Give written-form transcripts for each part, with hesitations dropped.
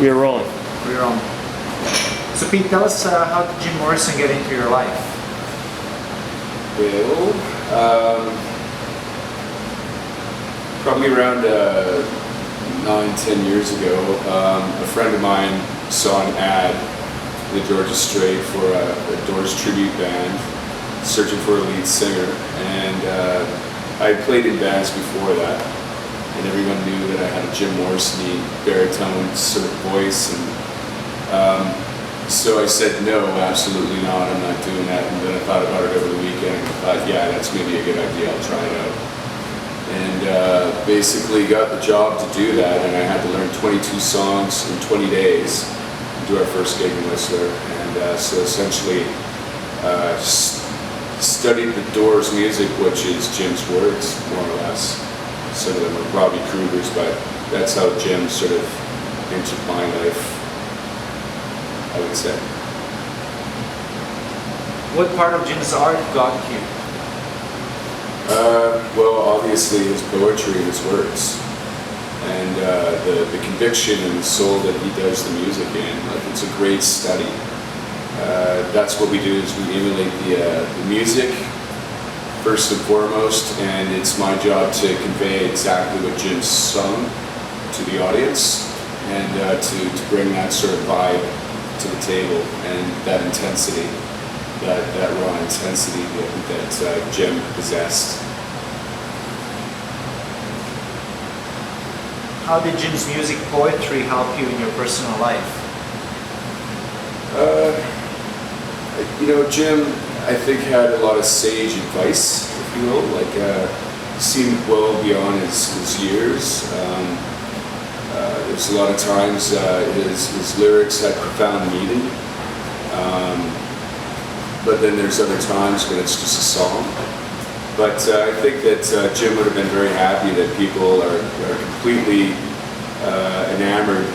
We are rolling. We're on. So Pete, tell us how did Jim Morrison get into your life? Well, probably around 9-10 years ago, a friend of mine saw an ad in the Georgia Strait for a Doors tribute band searching for a lead singer, and I had played in bands before that, and everyone knew that I had a Jim Morrison baritone sort of voice, and so I said, no, absolutely not, I'm not doing that. And then I thought about it over the weekend, and I thought, yeah, that's maybe a good idea, I'll try it out. And basically got the job to do that, and I had to learn 22 songs in 20 days to do our first gig in Whistler. And so essentially studied the Doors music, which is Jim's words, more or less. Some of them are Robbie Kruger's, but that's how Jim sort of entered my life, I would say. What part of Jim's art got you? Well, obviously his poetry and his words, and the conviction and the soul that he does the music in. Like, it's a great study. That's what we do, is we emulate the music first and foremost, and it's my job to convey exactly what Jim sung to the audience, and to bring that sort of vibe to the table, and that intensity, that raw intensity that Jim possessed. How did Jim's music poetry help you in your personal life? Jim, I think, had a lot of sage advice, if you will, like seemed well beyond his years. There's a lot of times his lyrics had profound meaning, but then there's other times when it's just a song. But I think that Jim would have been very happy that people are completely enamored.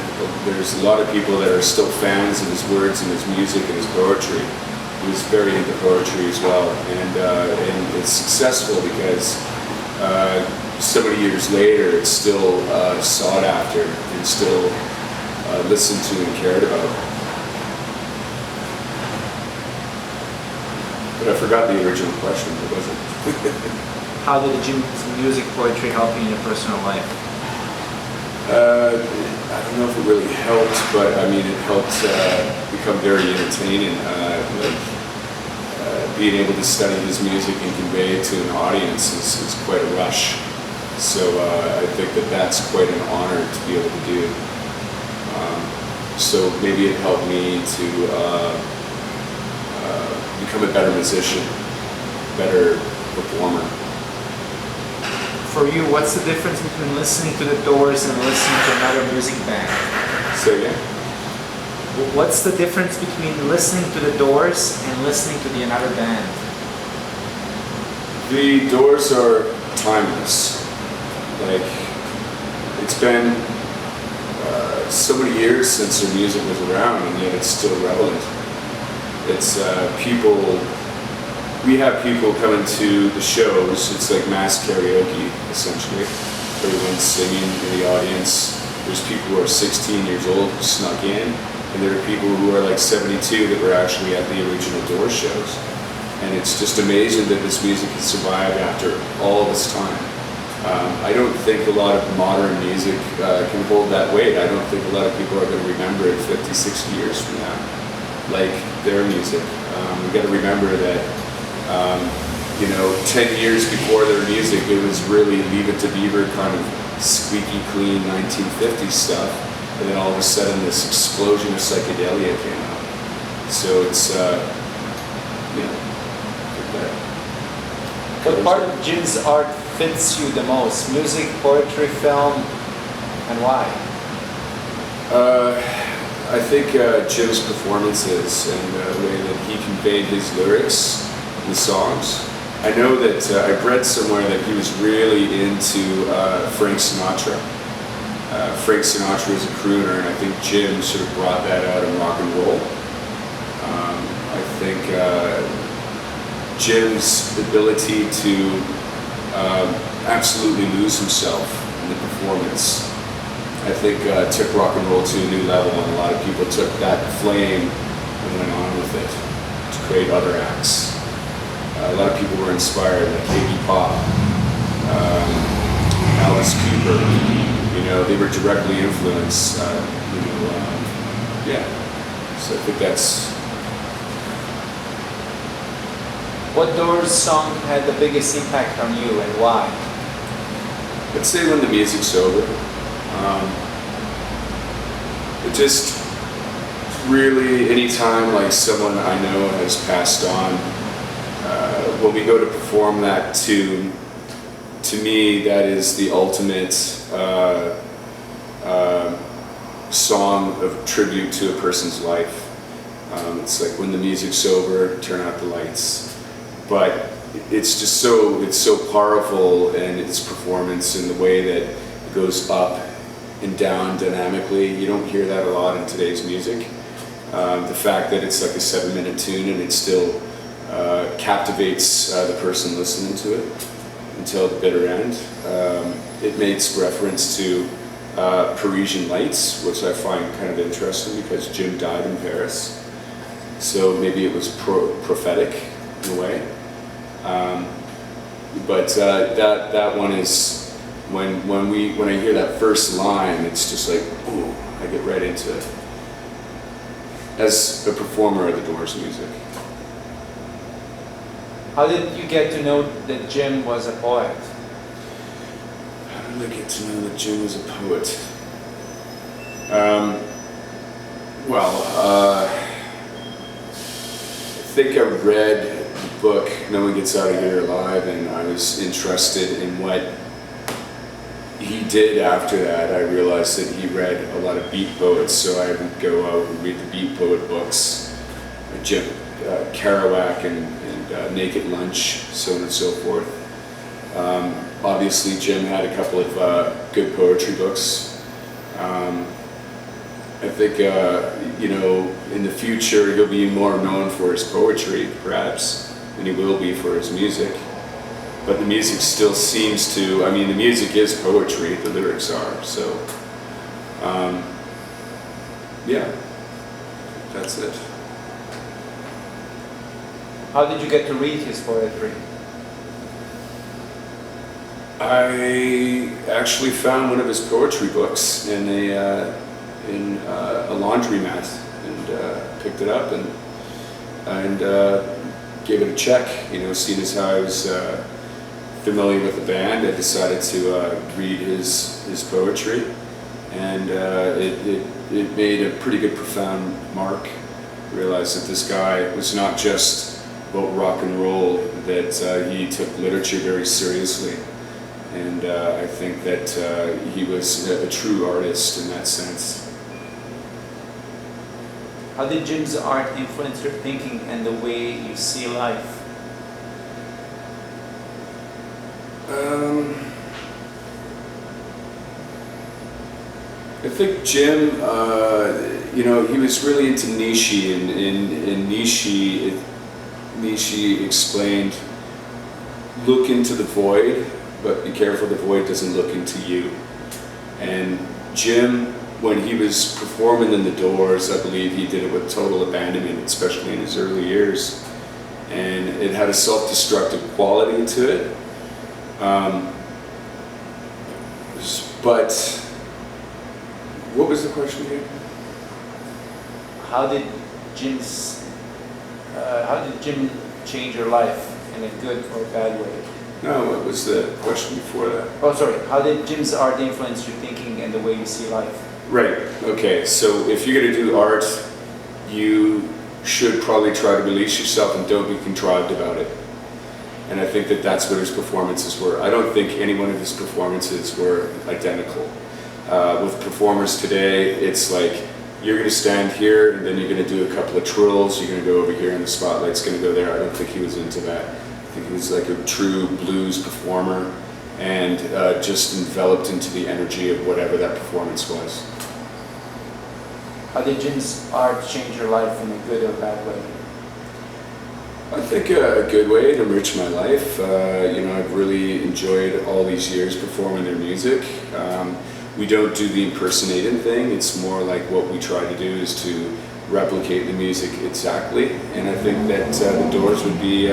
There's a lot of people that are still fans of his words and his music and his poetry. He was very into poetry as well, and it's successful because so many years later it's still sought after and still listened to and cared about. But I forgot the original question. What was it? How did Jim's music poetry help you in your personal life? I don't know if it really helped, but I mean, it helped become very entertaining. Being able to study his music and convey it to an audience is quite a rush. So I think that that's quite an honor to be able to do. So maybe it helped me to become a better musician, better performer. For you, what's the difference between listening to the Doors and listening to another music band? Say again? What's the difference between listening to the Doors and listening to another band? The Doors are timeless. Like, it's been so many years since their music was around, and yet it's still relevant. It's we have people coming to the shows. It's like mass karaoke, essentially. Everyone's singing in the audience. There's people who are 16 years old who snuck in, and there are people who are like 72 that were actually at the original Doors shows. And it's just amazing that this music has survived after all this time. I don't think a lot of modern music can hold that weight. I don't think a lot of people are going to remember it 50, 60 years from now, like their music. We got to remember that 10 years before their music, it was really Leave It to Beaver kind of squeaky clean 1950s stuff, and then all of a sudden this explosion of psychedelia came out. So it's What part of Jim's art fits you the most? Music, poetry, film, and why? I think Jim's performances and the way that he conveyed his lyrics in the songs. I know that I've read somewhere that he was really into Frank Sinatra. Frank Sinatra is a crooner, and I think Jim sort of brought that out in rock and roll. I think Jim's ability to absolutely lose himself in the performance I think took rock and roll to a new level, and a lot of people took that flame and went on with it to create other acts. A lot of people were inspired, like Iggy Pop, Alice Cooper. You know, they were directly influenced. Yeah. So I think that's. What Doors song had the biggest impact on you and why? I'd say When the Music's Over. It just really, anytime like someone I know has passed on, when we go to perform that tune, to me that is the ultimate song of tribute to a person's life. It's like when the music's over, turn out the lights. But it's just it's so powerful in its performance and the way that it goes up and down dynamically. You don't hear that a lot in today's music. The fact that it's like a 7-minute tune and it still captivates the person listening to it until the bitter end. It makes reference to Parisian Lights, which I find kind of interesting because Jim died in Paris. So maybe it was prophetic in a way. But that one is when I hear that first line, it's just like, ooh, I get right into it. As a performer of the Doors music. How did you get to know that Jim was a poet? How did I get to know that Jim was a poet? I think I read the book No One Gets Out of Here Alive, and I was interested in what he did after that. I realized that he read a lot of beat poets, so I would go out and read the beat poet books, Jim Kerouac and Naked Lunch, so on and so forth. Obviously, Jim had a couple of good poetry books. I think, in the future, he'll be more known for his poetry, perhaps, than he will be for his music. But the music still seems to, the music is poetry, the lyrics are, so, yeah, that's it. How did you get to read his poetry? I actually found one of his poetry books in a laundromat and picked it up and gave it a check. Seeing as how I was familiar with the band, I decided to read his poetry, and it made a pretty good profound mark. I realized that this guy was not just about rock and roll, that he took literature very seriously. And I think that he was a true artist in that sense. How did Jim's art influence your thinking and the way you see life? I think Jim, he was really into Nietzsche, and in Nietzsche explained, look into the void, but be careful the void doesn't look into you. And Jim, when he was performing in the Doors, I believe he did it with total abandonment, especially in his early years. And it had a self-destructive quality to it. But what was the question again? How did Jim change your life in a good or bad way? No, what was the question before that? Oh, sorry. How did Jim's art influence your thinking and the way you see life? Right. Okay. So if you're going to do art, you should probably try to release yourself and don't be contrived about it. And I think that that's what his performances were. I don't think any one of his performances were identical. With performers today, it's like you're going to stand here and then you're going to do a couple of twirls, you're going to go over here and the spotlight's going to go there. I don't think he was into that. I think he was like a true blues performer and just enveloped into the energy of whatever that performance was. How did Jim's art change your life in a good or bad way? I think a good way. It enriched my life. I've really enjoyed all these years performing their music. we don't do the impersonating thing. It's more like what we try to do is to replicate the music exactly. And I think that the Doors would be,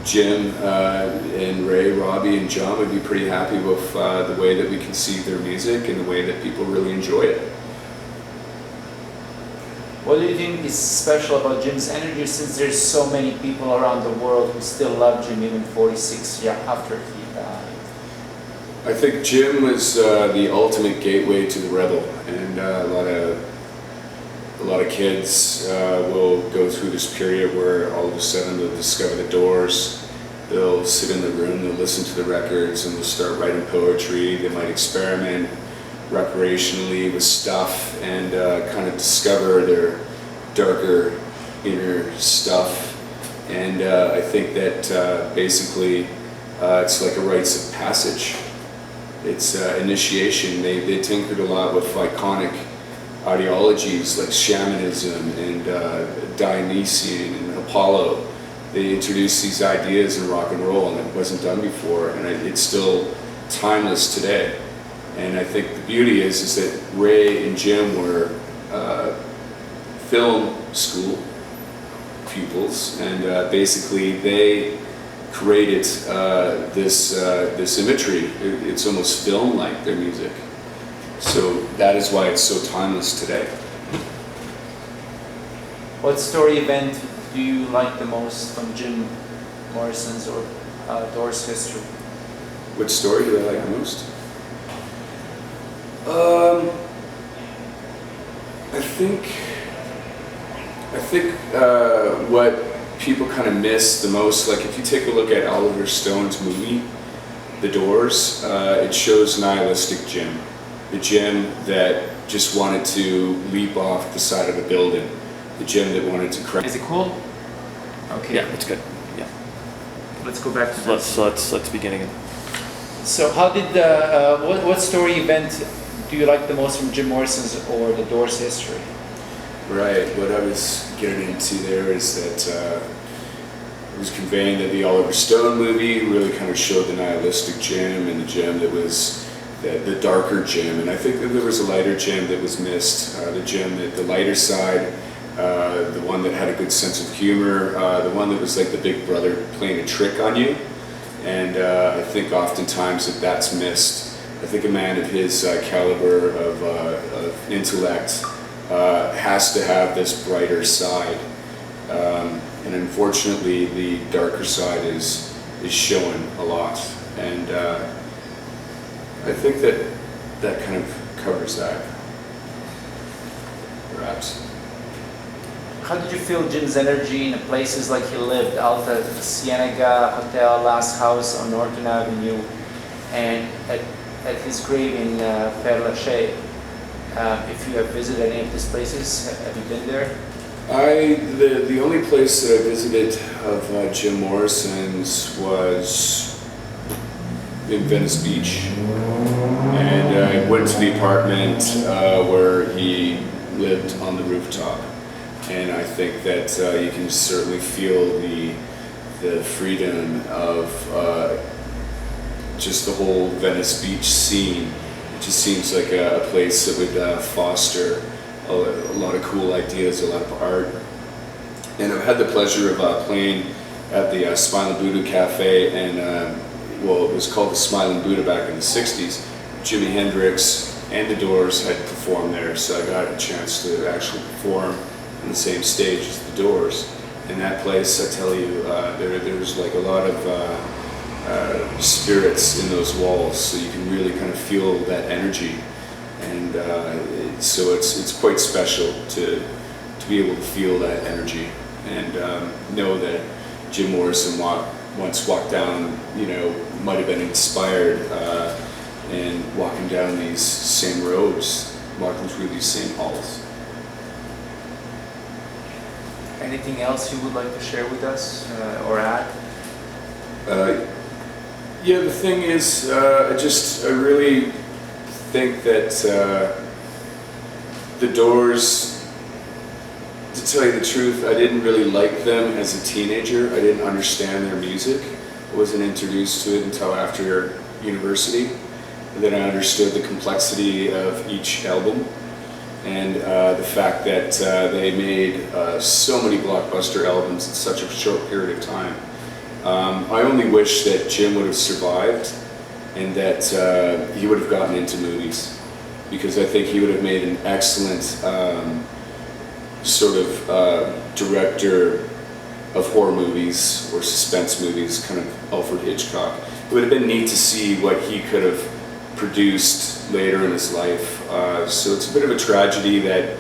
Jim and Ray, Robbie and John would be pretty happy with the way that we conceive their music and the way that people really enjoy it. What do you think is special about Jim's energy, since there's so many people around the world who still love Jim even 46 years after he died? I think Jim was the ultimate gateway to the rebel, and a lot of kids will go through this period where all of a sudden they'll discover the Doors. They'll sit in the room, they'll listen to the records, and they'll start writing poetry. They might experiment recreationally with stuff and kind of discover their darker inner stuff. And I think that basically it's like a rites of passage. It's initiation. They tinkered a lot with iconic ideologies like shamanism and Dionysian and Apollo. They introduced these ideas in rock and roll, and it wasn't done before, and it's still timeless today. And I think the beauty is that Ray and Jim were film school pupils, and basically they created this imagery. It's almost film-like, their music. So that is why it's so timeless today. What story event do you like the most from Jim Morrison's or Doors history? Which story do I like the most? I think what people kind of miss the most, like if you take a look at Oliver Stone's movie, The Doors, it shows nihilistic Jim. The Jim that just wanted to leap off the side of a building. The Jim that wanted to crash. Is it cool? Okay. Yeah, it's good. Yeah. Let's go back to this. Let's begin again. So how did what story event do you like the most from Jim Morrison's or the Doors history? Right, what I was getting into there is that I was conveying that the Oliver Stone movie really kind of showed the nihilistic Jim and the Jim that was the darker Jim, and I think that there was a lighter Jim that was missed, the Jim that the lighter side, the one that had a good sense of humor, the one that was like the big brother playing a trick on you, and I think oftentimes that's missed. I think a man of his caliber of intellect has to have this brighter side, and unfortunately the darker side is showing a lot, and I think that kind of covers that, perhaps. How did you feel Jim's energy in the places like he lived, Alta Cienega Hotel, Last House on Norton Avenue, and at his grave in Père Lachaise? If you have visited any of these places, have you been there? The only place that I visited of Jim Morrison's was in Venice Beach, and I went to the apartment where he lived on the rooftop, and I think that you can certainly feel the freedom of just the whole Venice Beach scene. It just seems like a place that would foster a lot of cool ideas, a lot of art. And I've had the pleasure of playing at the Smiling Buddha Cafe, and well, it was called the Smiling Buddha back in the 60s. Jimi Hendrix and the Doors had performed there, so I got a chance to actually perform on the same stage as the Doors. In that place, I tell you, there's like a lot of spirits in those walls, so you can really kind of feel that energy, and so it's quite special to be able to feel that energy and know that Jim Morrison once walked down, might have been inspired and walking down these same roads, walking through these same halls. Anything else you would like to share with us or add? Yeah, the thing is, I really think that the Doors, to tell you the truth, I didn't really like them as a teenager. I didn't understand their music. I wasn't introduced to it until after university. that I understood the complexity of each album, and the fact that they made so many blockbuster albums in such a short period of time. I only wish that Jim would have survived and that he would have gotten into movies, because I think he would have made an excellent sort of director of horror movies or suspense movies, kind of Alfred Hitchcock. It would have been neat to see what he could have produced later in his life. So it's a bit of a tragedy that,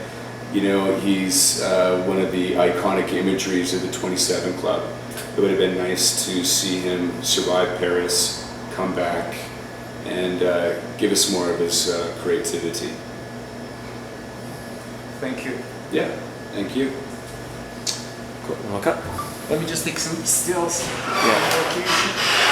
you know, he's one of the iconic imageries of the 27 Club. It would have been nice to see him survive Paris, come back, and give us more of his creativity. Thank you. Yeah, thank you. Cool. Okay. Let me just take some stills. Yeah.